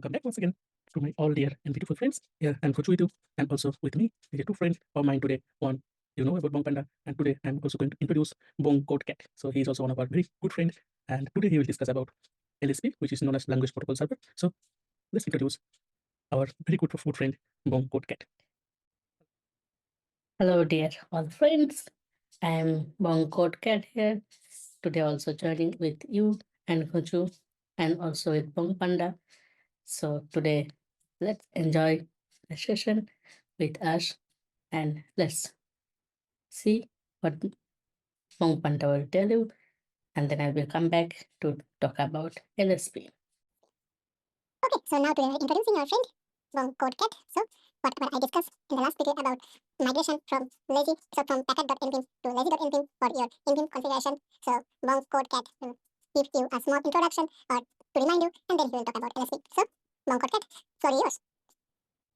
welcome back once again to my all dear and beautiful friends. Here I'm Gochu with you, and also with me is a two friends of mine today. One, you know about Bong Panda, and today I'm also going to introduce Bong Code Cat. So he's also one of our very good friends, and today he will discuss about LSP, which is known as Language Protocol Server. So let's introduce our very good friend Bong Code Cat. Hello, dear all friends. I am Bong Code Cat here. Today, also joining with you and Gochu, and also with Bong Panda. So, today, let's enjoy the session with us and let's see what Bong Panda will tell you. And then I will come back to talk about LSP. Okay, so now today introducing our friend Bong Code Cat. So what I discussed in the last video about migration from Packer.nvim to lazy.nvim for your nvim configuration. So Bong Code Cat will give you a small introduction or to remind you, and then he will talk about LSP. So Bong Code Cat, sorry yours.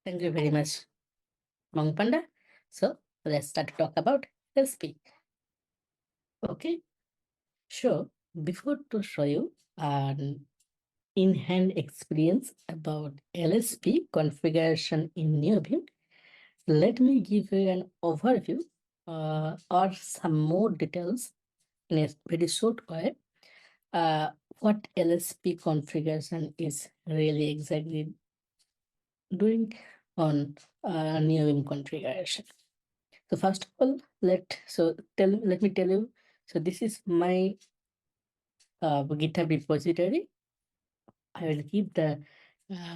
Thank you very much, Bong Panda. So let's start to talk about LSP. Okay, sure. Before to show you in-hand experience about LSP configuration in Neovim, let me give you an overview or some more details in a very short way. What LSP configuration is really exactly doing on Neovim configuration. So first of all, let me tell you. So this is my GitHub repository. I will keep the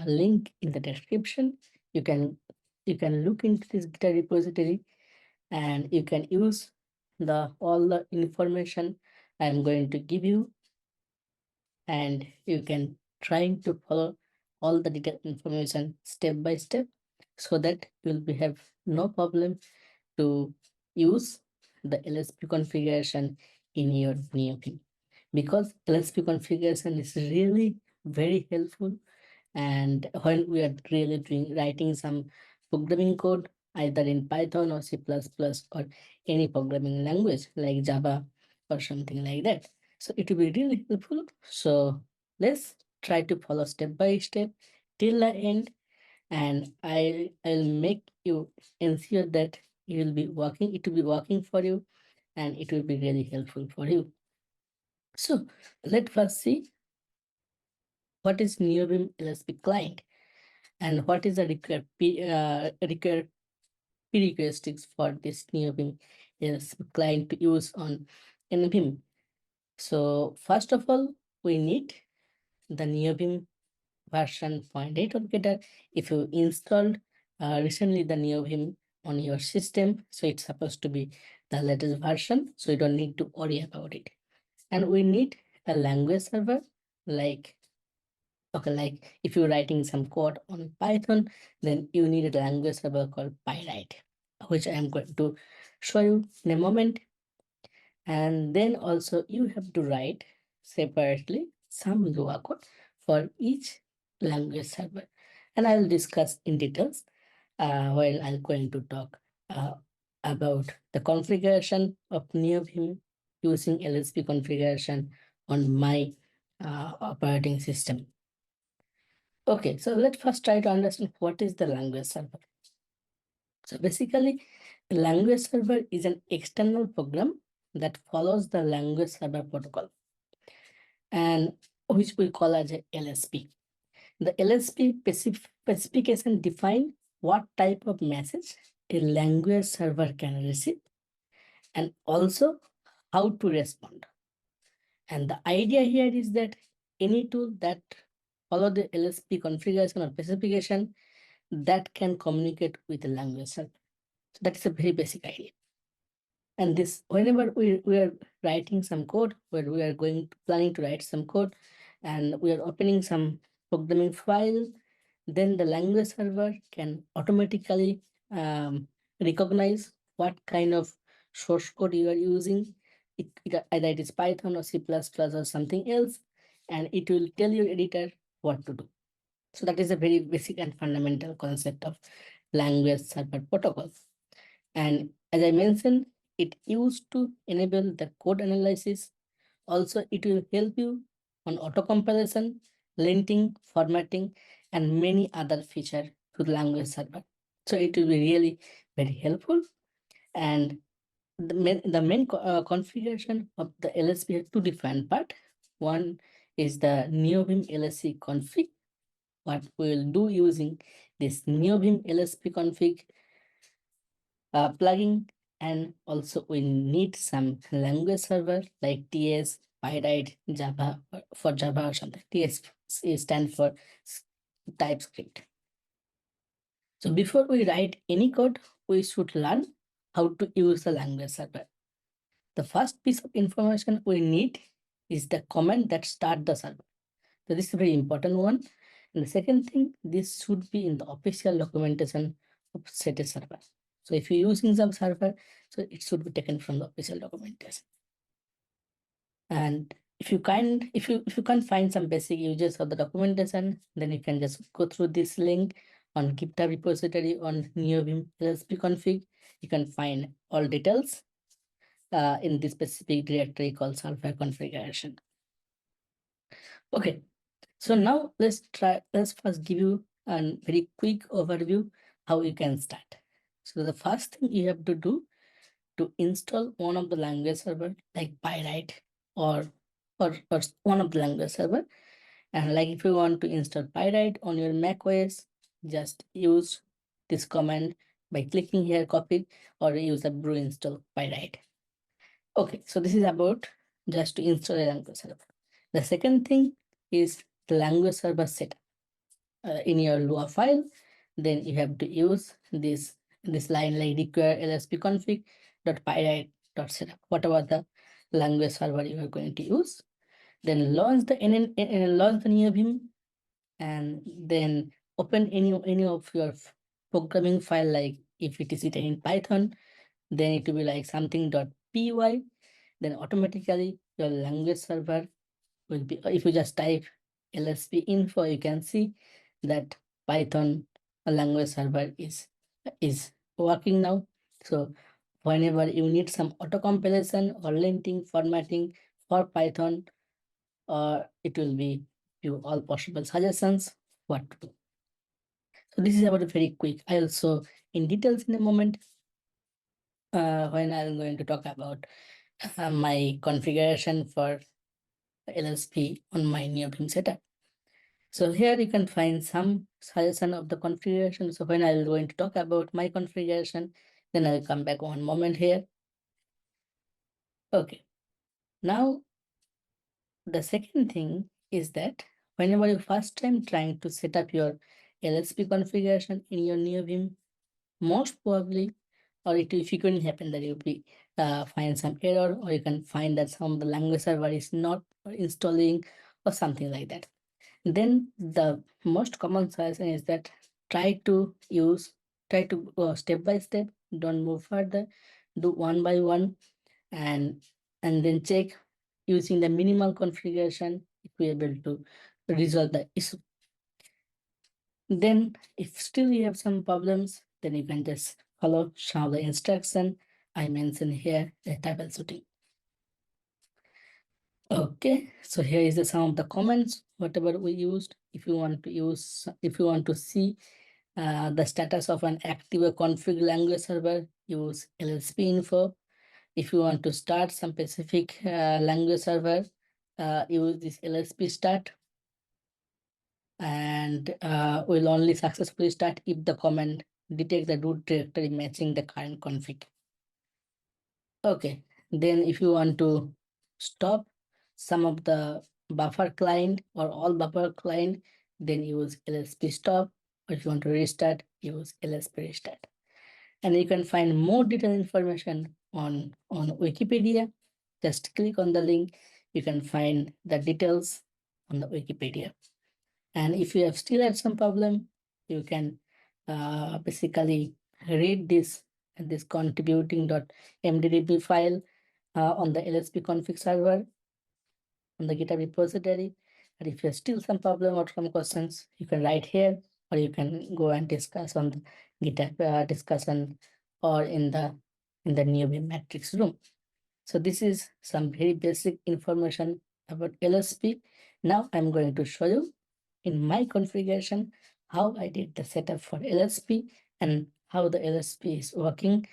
link in the description. You can look into this GitHub repository, and you can use all the information I'm going to give you, and you can try to follow all the detailed information step by step, so that you will have no problem to use the LSP configuration in your Neovim, because LSP configuration is really very helpful. And when we are really writing some programming code, either in Python or C++ or any programming language like Java or something like that, so it will be really helpful. So let's try to follow step by step till the end, and I'll make you ensure that it will be working for you, and it will be really helpful for you. So let's first see what is Neovim LSP client and what is the required prerequisites for this Neovim LSP client to use on NVIM. So first of all, we need the Neovim version 0.8 or better. If you installed recently the Neovim on your system, so it's supposed to be the latest version, so you don't need to worry about it. And we need a language server, like if you're writing some code on Python, then you need a language server called Pyright, which I am going to show you in a moment. And then also you have to write separately some Lua code for each language server. And I will discuss in details while I'm going to talk about the configuration of Neovim using LSP configuration on my operating system. Okay, so let's first try to understand what is the language server. So basically, a language server is an external program that follows the language server protocol, and which we call as a LSP. The LSP specification define what type of message a language server can receive, and also how to respond. And the idea here is that any tool that follow the LSP configuration or specification that can communicate with the language server. So that is a very basic idea. And this, whenever we are writing some code, where we are planning to write some code, and we are opening some programming file, then the language server can automatically recognize what kind of source code you are using. Either it is Python or C++ or something else, and it will tell your editor what to do. So that is a very basic and fundamental concept of language server protocols. And as I mentioned, it used to enable the code analysis. Also, it will help you on auto compilation, linting, formatting, and many other features to the language server. So it will be really very helpful. And the main configuration of the LSP has two different parts. One is the Neovim LSP config. What we will do using this Neovim LSP config plugin, and also we need some language server like TS, Pyright, Java for Java or something. TS stands for TypeScript. So before we write any code, we should learn how to use the language server. The first piece of information we need is the command that start the server. So this is a very important one. And the second thing, this should be in the official documentation of set a server. So if you're using some server, so it should be taken from the official documentation. And if you can't find some basic uses of the documentation, then you can just go through this link on GitHub repository on Neovim LSP config. You can find all details in this specific directory called server configuration. Okay, so now let's first give you a very quick overview how you can start. So the first thing you have to do to install one of the language server like Pyright or one of the language server. And like if you want to install Pyright on your Mac OS, just use this command by clicking here, copy, or use the brew install Pyright. Okay, so this is about just to install a language server. The second thing is the language server setup. In your Lua file, then you have to use this line like require lsp-config.pyright.setup, whatever the language server you are going to use. Then launch the Neovim, and then open any of your programming file, like if it is written in Python, then it will be like something.py. Then automatically your language server will be, if you just type LSP info, you can see that Python language server is working now. So whenever you need some auto compilation or linting formatting for Python, it will be you all possible suggestions what to do. So this is about a very quick. I also in details in a moment when I'm going to talk about my configuration for LSP on my Neovim setup. So here you can find some suggestion of the configuration. So when I'm going to talk about my configuration, then I'll come back one moment here. Okay. Now, the second thing is that whenever you first time trying to set up your LSP configuration in your Neovim, most probably, or it will frequently happen that you'll be find some error, or you can find that some of the language server is not installing or something like that. Then the most common suggestion is that try to go step by step, don't move further, do one by one, and then check using the minimal configuration if we are able to resolve the issue. Then if still you have some problems, then you can just follow some of the instruction I mentioned here, the troubleshooting. Okay, so here is some of the comments, whatever we used. If you want to see the status of an active config language server, use LSP info. If you want to start some specific language server, use this LSP start, and will only successfully start if the command detect the root directory matching the current config. Okay, then if you want to stop some of the buffer client or all buffer client, then use LSP stop, or if you want to restart, use LSP restart. And you can find more detailed information on Wikipedia. Just click on the link, you can find the details on the Wikipedia. And if you have still had some problem, you can basically read this contributing.mddb file on the LSP config server on the GitHub repository. And if you have still some problem or some questions, you can write here, or you can go and discuss on the GitHub discussion or in the Neovim matrix room. So this is some very basic information about LSP. Now I'm going to show you in my configuration how I did the setup for LSP and how the LSP is working.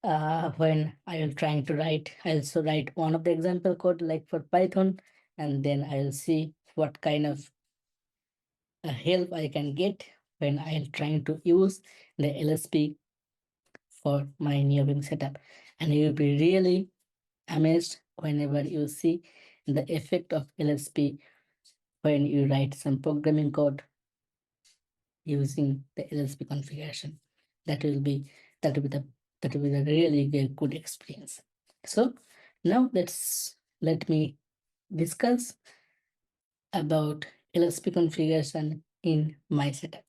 When I will trying to write, I also write one of the example code like for Python, and then I will see what kind of help I can get when I am trying to use the LSP for my Neovim setup. And you will be really amazed whenever you see the effect of LSP when you write some programming code using the LSP configuration. That will be the really good experience. So now let me discuss about LSP configuration in my setup.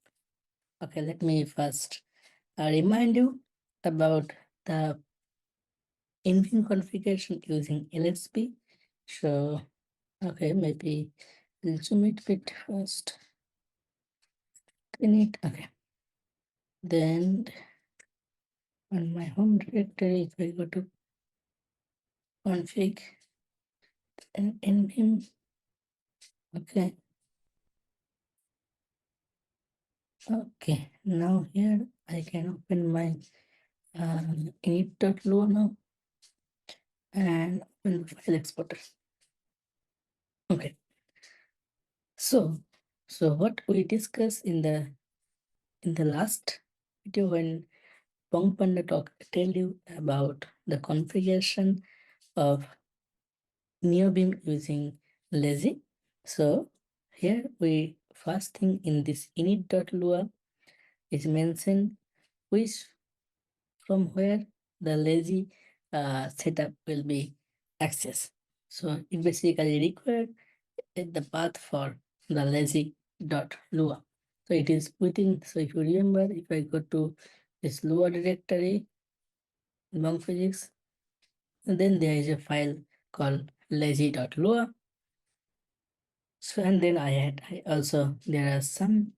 Okay, let me first remind you about the NVIM configuration using LSP. So, okay, maybe I'll zoom it a bit first. Okay. Then on my home directory, if I go to config and nvim, okay. Okay, now here I can open my init.lua now and open the file exporter. Okay. So what we discussed in the last video when Bong Panda tell you about the configuration of Neovim using lazy. So here we first thing in this init.lua is mentioned which from where the lazy setup will be accessed. So it basically required the path for the lazy.lua. So it is within, so if you remember, if I go to this Lua directory, Bong physics, and then there is a file called lazy.lua. So and then I also there are some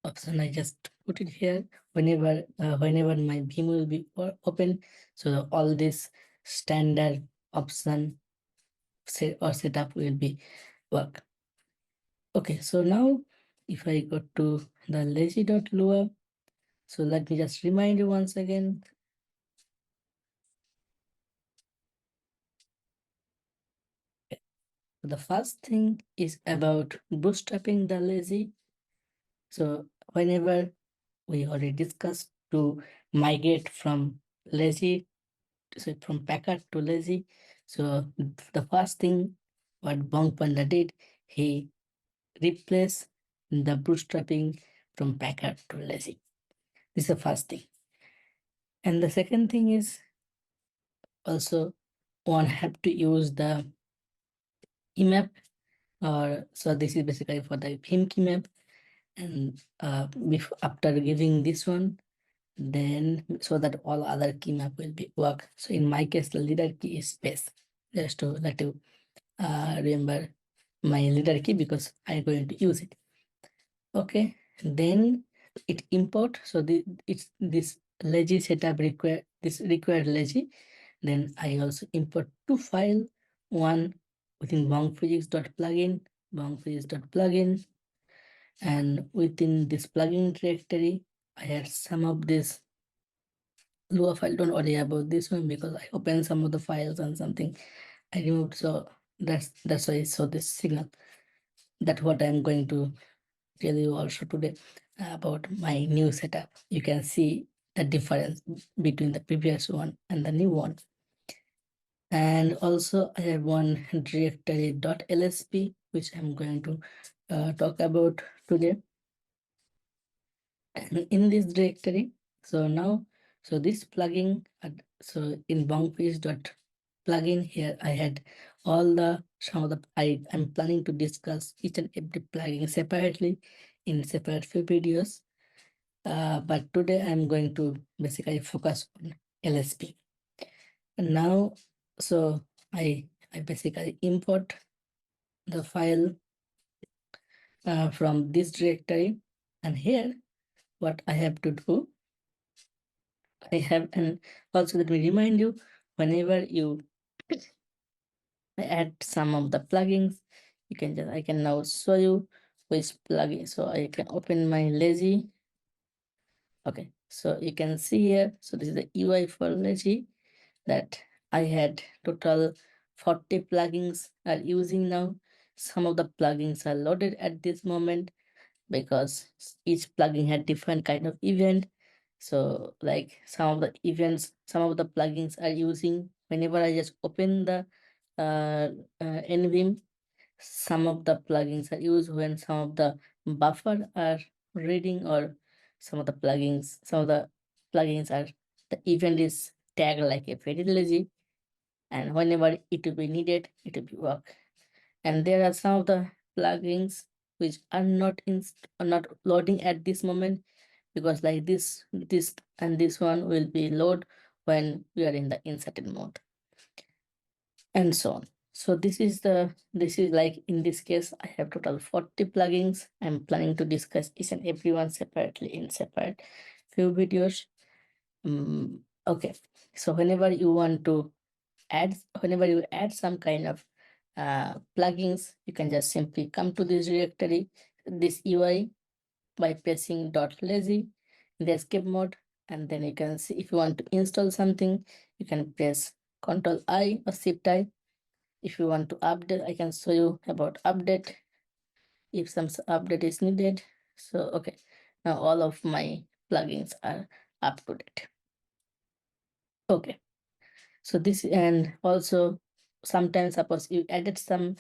option I just put it here whenever my Vim will be open. So all this standard option setup will be work. Okay, so now if I go to the lazy.lua, so let me just remind you once again. The first thing is about bootstrapping the lazy. So whenever we already discussed to migrate from lazy, so from Packer to lazy. So the first thing what Bong Panda did, he replaced the bootstrapping from Packer to lazy. This is the first thing. And the second thing is also one have to use the emap, or so this is basically for the Vim key map. And after giving this one, then so that all other key map will be work. So in my case, the leader key is space. Just to let you remember my leader key because I'm going to use it. Okay, then it import. So it's this lazy setup required lazy. Then I also import two file, one within bongphysics.plugin, bongphysics.plugin, and within this plugin directory, I had some of this Lua file. Don't worry about this one because I opened some of the files and something I removed. So that's why I saw this signal. That's what I'm going to tell you also today about my new setup. You can see the difference between the previous one and the new one. And also I have one directory .lsp which I'm going to talk about today. And in this directory, so now, so this plugin, so in bongpage.plugin here, I had all the some of the I'm planning to discuss each and every plugin separately in separate few videos. But today I'm going to basically focus on LSP. And now, so I basically import the file from this directory, and here what I have to do, I have, and also let me remind you, whenever you add some of the plugins, you can just, I can now show you which plugin. So I can open my lazy. Okay, so you can see here, so this is the UI for lazy that I had total 40 plugins are using now. Some of the plugins are loaded at this moment because each plugin had different kind of event. So like some of the events, some of the plugins are using whenever I just open the NVim, some of the plugins are used when some of the buffer are reading, or some of the plugins are, the event is tagged like a very lazy, and whenever it will be needed, it will be work. And there are some of the plugins which are not loading at this moment, because like this and this one will be load when we are in the inserted mode, and so on. So this is like, in this case, I have total 40 plugins. I'm planning to discuss each and every one separately in separate few videos. Okay, so whenever you add some kind of plugins, you can just simply come to this directory, this UI, by pressing .lazy in the escape mode, and then you can see if you want to install something, you can press Ctrl I or Shift I. If you want to update, I can show you about update if some update is needed. So okay, now all of my plugins are up to date. Okay, so this, and also sometimes suppose you added some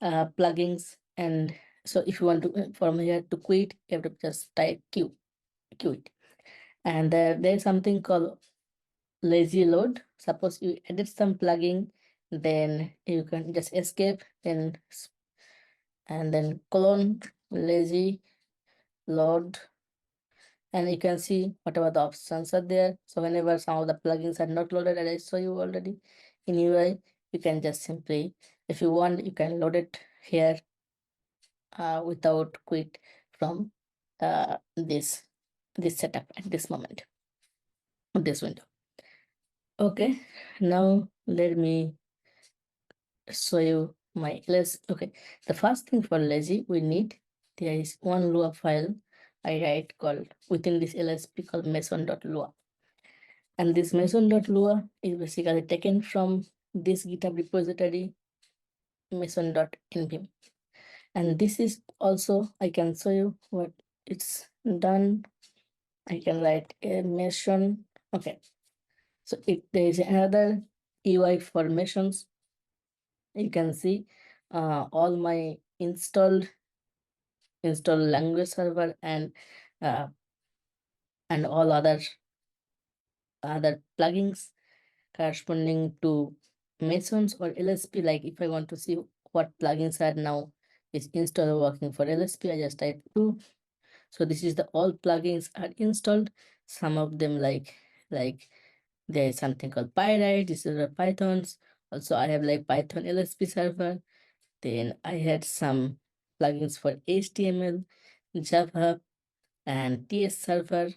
plugins, and so if you want to from here to quit, you have to just type quit, and there's something called lazy load. Suppose you edit some plugin, then you can just escape, then and then colon lazy load, and you can see whatever the options are there. So whenever some of the plugins are not loaded, as I saw you already in UI, you can just simply, if you want, you can load it here without quit from this setup at this moment, this window. Okay, now let me show you my okay, the first thing for lazy we need, there is one Lua file I write called within this LSP called mason.lua, and this mason.lua is basically taken from this GitHub repository mason.nvim, and this is also, I can show you what it's done. I can write a mason. Okay, so there is another UI for masons. You can see all my installed language server and all other plugins corresponding to masons or LSP. Like if I want to see what plugins are now is installed working for LSP, I just type 2. So this is the all plugins are installed. Some of them like there is something called Pyright. This is a Pythons. Also I have like Python LSP server. Then I had some plugins for HTML, Java, and TS server.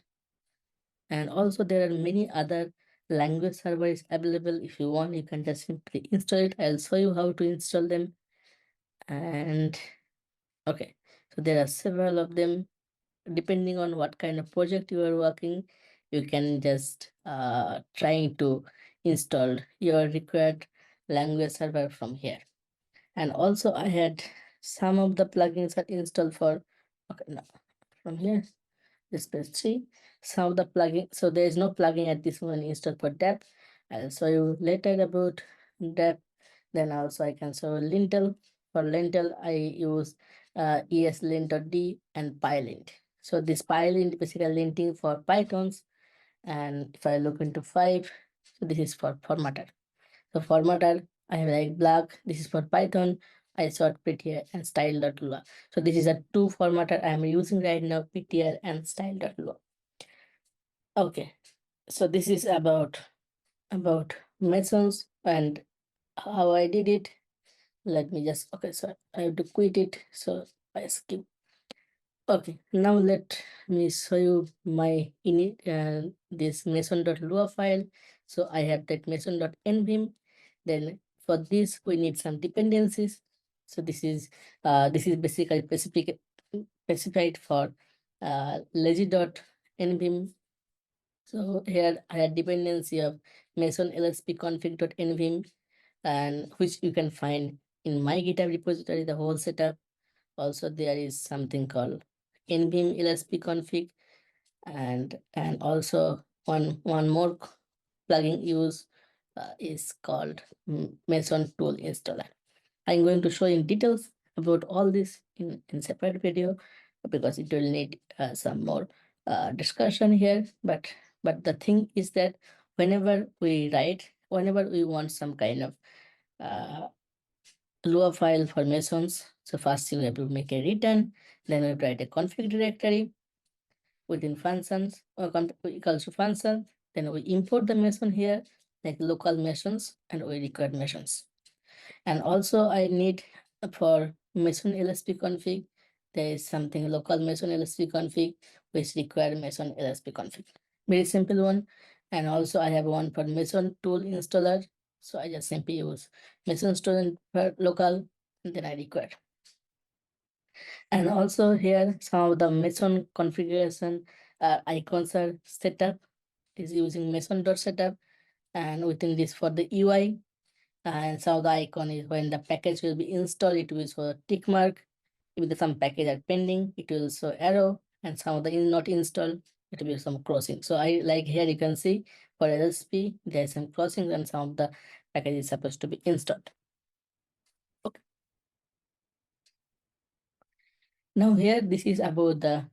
And also there are many other language servers available. If you want, you can just simply install it. I'll show you how to install them. And okay, so there are several of them. Depending on what kind of project you are working, you can just try to install your required language server from here. And also I had some of the plugins are installed for, okay, no, from here, this page 3, some of the plugin, so there is no plugin at this moment installed for depth. I'll show you later about depth. Then also I can show lintel. For lintel I use eslint.d and pylint. So this pylint basically linting for Pythons. And if I look into 5, so this is for formatter. So formatter, I have like black, this is for Python, I sort ptr and style.lua. So this is a 2 formatter I am using right now, ptr and style.lua. Okay, so this is about masons and how I did it. Let me just, okay, so I have to quit it, so I skip. Okay, now let me show you my init this mason.lua file. So I have that mason.nvim. Then for this we need some dependencies. So this is basically specified for lazy.nvim. So here I had dependency of mason lsp-config.lua and which you can find in my GitHub repository, the whole setup. Also, there is something called nvim lsp config, and also one more plugin use is called Mason tool installer. I'm going to show in details about all this in separate video because it will need some more discussion here. But the thing is that whenever we want some kind of Lua file for Masons, so first you have to make a return, then we write a config directory within functions or equals to function. Then we import the Mason here, like local Masons, and we require Masons. And also I need for Mason LSP config, there is something local Mason LSP config which require Mason LSP config. Very simple one. And also I have one for Mason tool installer. So I just simply use Mason tool for local, and then I require. And also here some of the Mason configuration icons are set up. Is using mason.setup, and within this for the UI, and some of the icon is when the package will be installed, it will show a tick mark. If some package are pending, it will show arrow, and some of the not installed, it will be some crossing. So I like here you can see for LSP there is some crossing and some of the package is supposed to be installed. Okay. Now here this is about the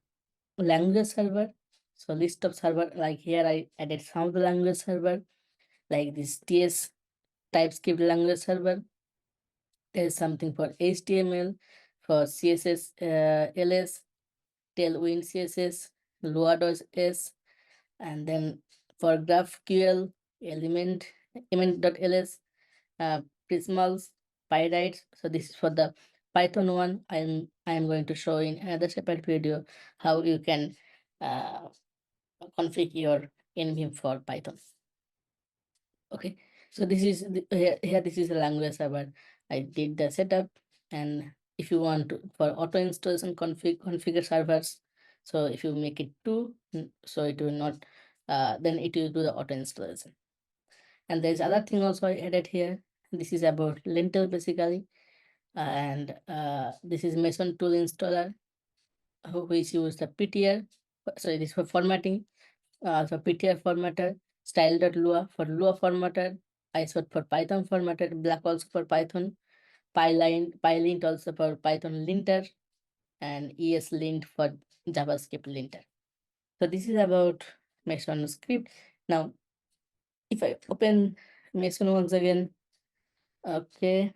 language server. So list of server, like here I added some of the language server, like this TS TypeScript language server. There's something for HTML, for CSS, LS, Tailwind CSS, Lua.s, and then for GraphQL, element.ls, Prismals, Pyright. So this is for the Python one. I'm going to show in another separate video how you can configure your nvim for Python. Okay, so this is here this is a language server. I did the setup, and if you want to for auto installation configure servers, so if you make it 2, so it will not then it will do the auto installation. And there's other thing also I added here. This is about lintel basically, and this is Mason tool installer which use the ptr, sorry, this for formatting, so ptr formatter, style.lua for Lua formatter, isort for Python formatter, black also for Python, pylint also for Python linter, and ESLint for JavaScript linter. So this is about Mason script. Now, if I open Mason once again, okay,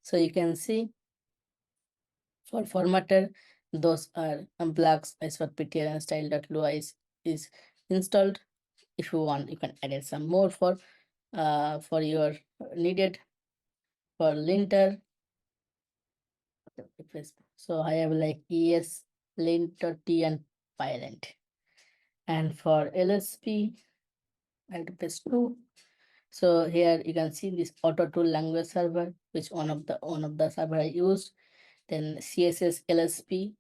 so you can see for formatter, those are blocks isort ptr and style.lua is installed. If you want, you can add some more for your needed. For linter, so I have like es linter t and pylint. And for LSP, I have to press 2. So here you can see this auto tool language server, which one of the server I used. Then CSS LSP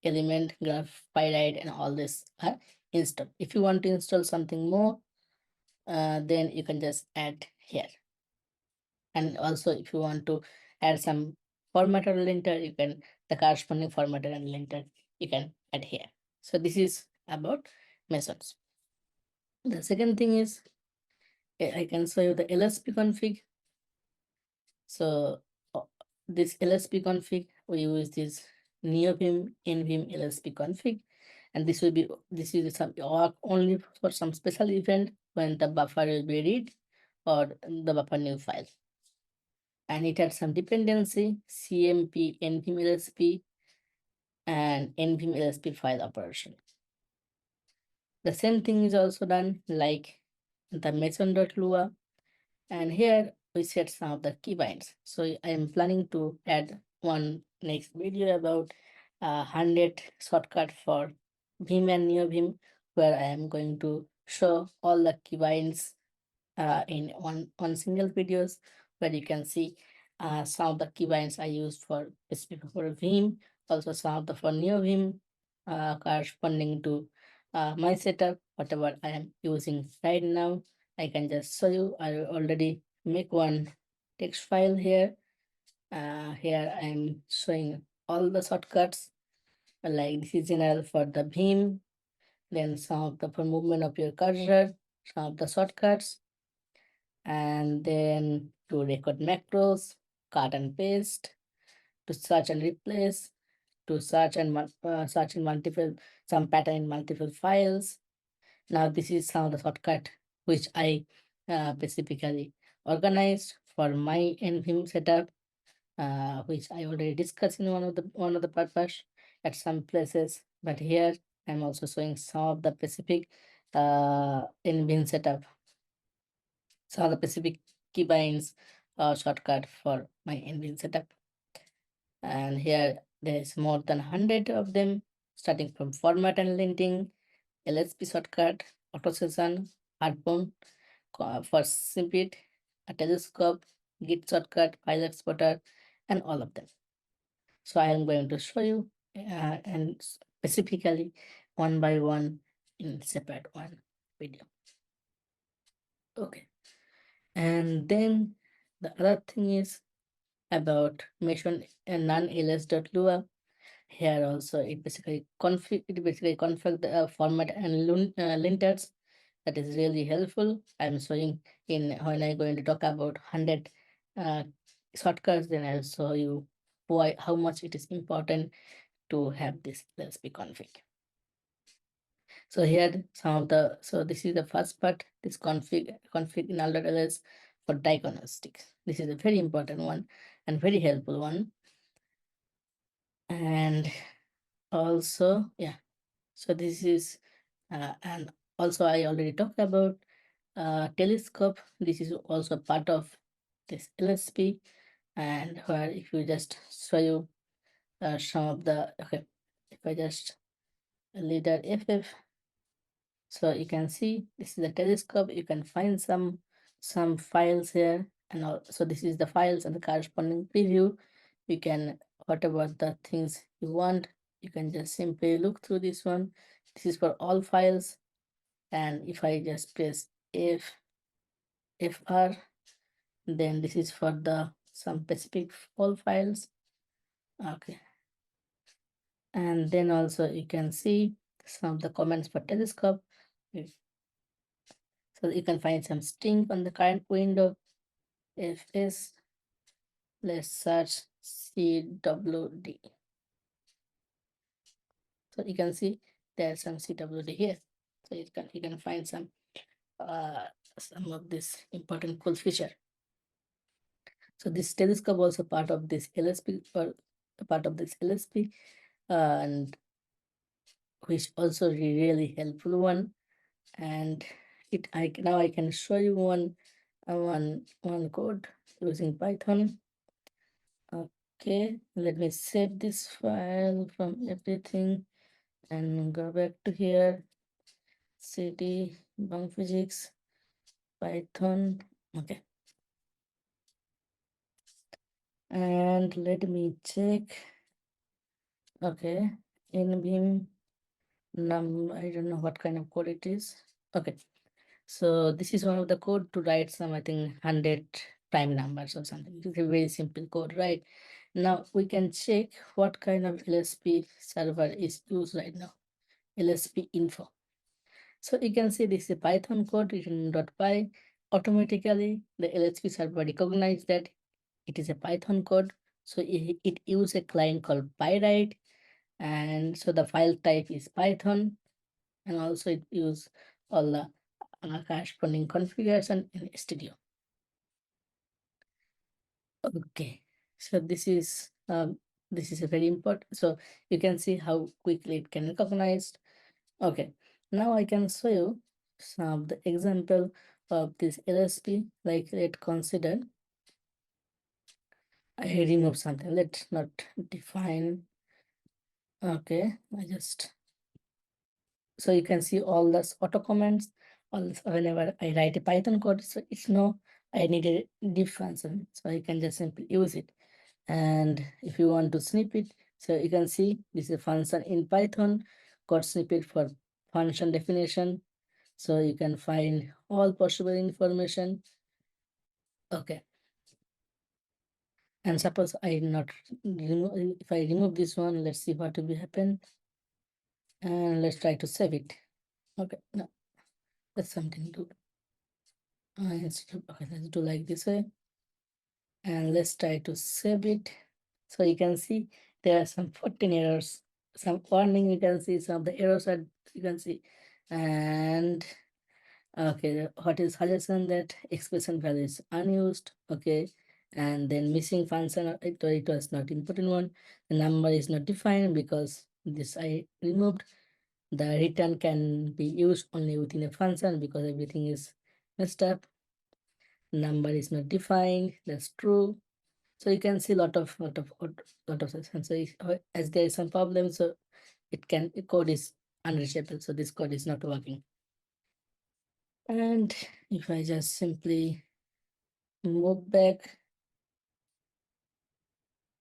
element graph Pyright and all this are installed. If you want to install something more, then you can just add here. And also if you want to add some formatter linter, you can the corresponding formatter and linter you can add here. So this is about Masons. The second thing is I can show you the LSP config. So this LSP config, we use this Neovim LSP config, and this is some only for some special event when the buffer will be read or the buffer new file. And it had some dependency cmp nvim lsp and nvim lsp file operation. The same thing is also done like the mason.lua, and here we set some of the keybinds. So I am planning to add one next video about 100 shortcut for Vim and Neovim, where I am going to show all the keybinds in one single videos, where you can see some of the keybinds I use for specific for Vim also some of the for Neovim corresponding to my setup, whatever I am using right now. I can just show you. I already make one text file here. Here I am showing all the shortcuts, like this is general for the Vim, then some of the for movement of your cursor, some of the shortcuts, and then to record macros, cut and paste, to search and replace, to search and search in multiple some pattern in multiple files. Now this is some of the shortcut which I specifically organized for my nvim setup, which I already discussed in one of the purpose at some places. But here I'm also showing some of the specific nvim setup, some of the specific keybinds shortcut for my nvim setup. And here there's more than 100 of them, starting from format and linting, LSP shortcut, auto session, hardbound for simpit, a telescope, git shortcut, file exporter, and all of them. So I am going to show you and specifically one by one in separate one video. Okay, and then the other thing is about mason.lua. Here also it basically config the format and linters. That is really helpful. I'm showing in when I'm going to talk about 100 shortcuts, then I'll show you how much it is important to have this LSP config. So here some of the, so this is the first part, this config null-ls for diagnostics. This is a very important one and very helpful one. And also, yeah, so this is and also I already talked about telescope. This is also part of this LSP, and where if you just show you some of the, okay, if I just leader ff, so you can see this is the telescope. You can find some files here, and also this is the files and the corresponding preview. You can, whatever the things you want, you can just simply look through this one. This is for all files, and if I just press fr, then this is for the some specific all files. Okay, and then also you can see some of the comments for telescope. So you can find some string on the current window. Fs, let's search cwd. So you can see there's some cwd here. So you can find some of this important cool feature. So this telescope also part of this LSP, or part of this LSP, and which also really helpful one. And now I can show you one code using Python. Okay, let me save this file from everything and go back to here. Cd Bong Physics Python. Okay, and let me check. Okay, nvim I don't know what kind of code it is. Okay, so this is one of the code to write some, I think, 100 prime numbers or something. It's a very simple code, right? Now we can check what kind of LSP server is used right now. LSP info. So you can see this is a Python code written in .py. Automatically, the LSP server recognizes that it is a Python code. So it uses a client called Pyright, and so the file type is Python, and also it uses all the corresponding configuration in studio. Okay, so this is a very important. So you can see how quickly it can recognize. Okay, now I can show you some of the example of this LSP. Like, let's consider I remove something. Let's not define. Okay, I just, so you can see all this auto comments. All this, whenever I write a Python code, so it's no, I need a diff function, so I can just simply use it. And if you want to snip it, So you can see this is a function in Python, code snippet for function definition. So you can find all possible information. Okay. And suppose I not remove, if I remove this one, let's see what will happen. And let's try to save it. Okay, no, that's something to okay, let's do like this way. And let's try to save it. So you can see there are some 14 errors, some warning. You can see some of the errors are you can see, and okay, what is suggestion that expression value is unused. Okay, and then missing function, it was not important one. The number is not defined because this I removed. The return can be used only within a function because everything is messed up. Number is not defined. That's true. So you can see lot of sections. So as there is some problem, so the code is unreachable. So this code is not working. And if I just simply move back,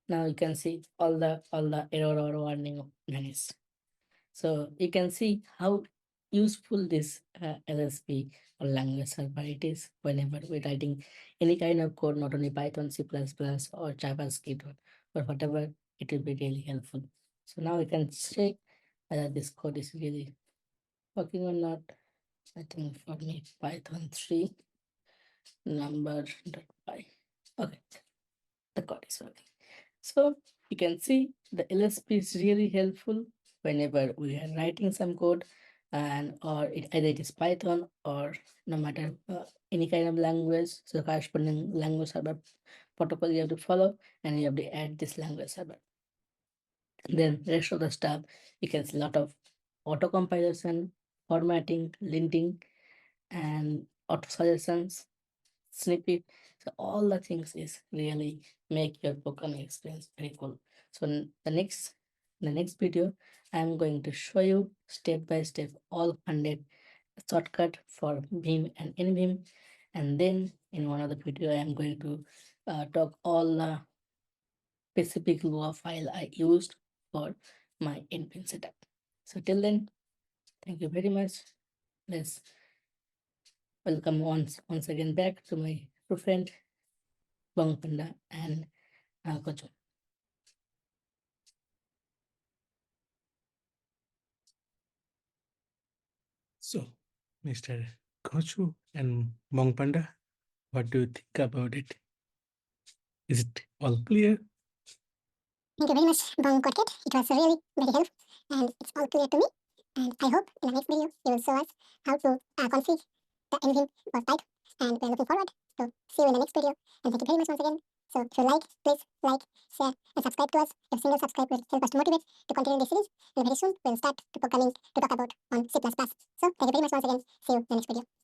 now you can see all the error or warning vanished. So you can see how useful this LSP or language server it is whenever we're writing any kind of code, not only Python, C++ or JavaScript or whatever, it will be really helpful. So now we can check whether this code is really working or not. I think for me Python 3 number.py. Okay, the code is working. So you can see the LSP is really helpful whenever we are writing some code, and or either it is Python or no matter any kind of language. So corresponding language server protocol you have to follow, and you have to add this language server. And then rest of the stuff you can see a lot of auto compilation, formatting, linting, and auto suggestions, snippet. So all the things is really make your programming experience very cool. So the next video I'm going to show you step by step all 100 shortcut for Vim and NVim, and then in one other video I am going to talk all the specific Lua file I used for my NVim setup. So till then, thank you very much. Let's welcome once again back to my two friend Bong Panda and Gochu. So, Mr. Gochu and Bong Panda, what do you think about it? Is it all clear? Thank you very much, Bong Code Cat. It was really very helpful and it's all clear to me. And I hope in the next video you will show us how to config the NVim for Python. And we're looking forward to see you in the next video. And thank you very much once again. So if you like, please like, share, and subscribe to us. Your single subscribe will help us to motivate to continue this series. And very soon we'll start to talk about on C++. So thank you very much once again. See you in the next video.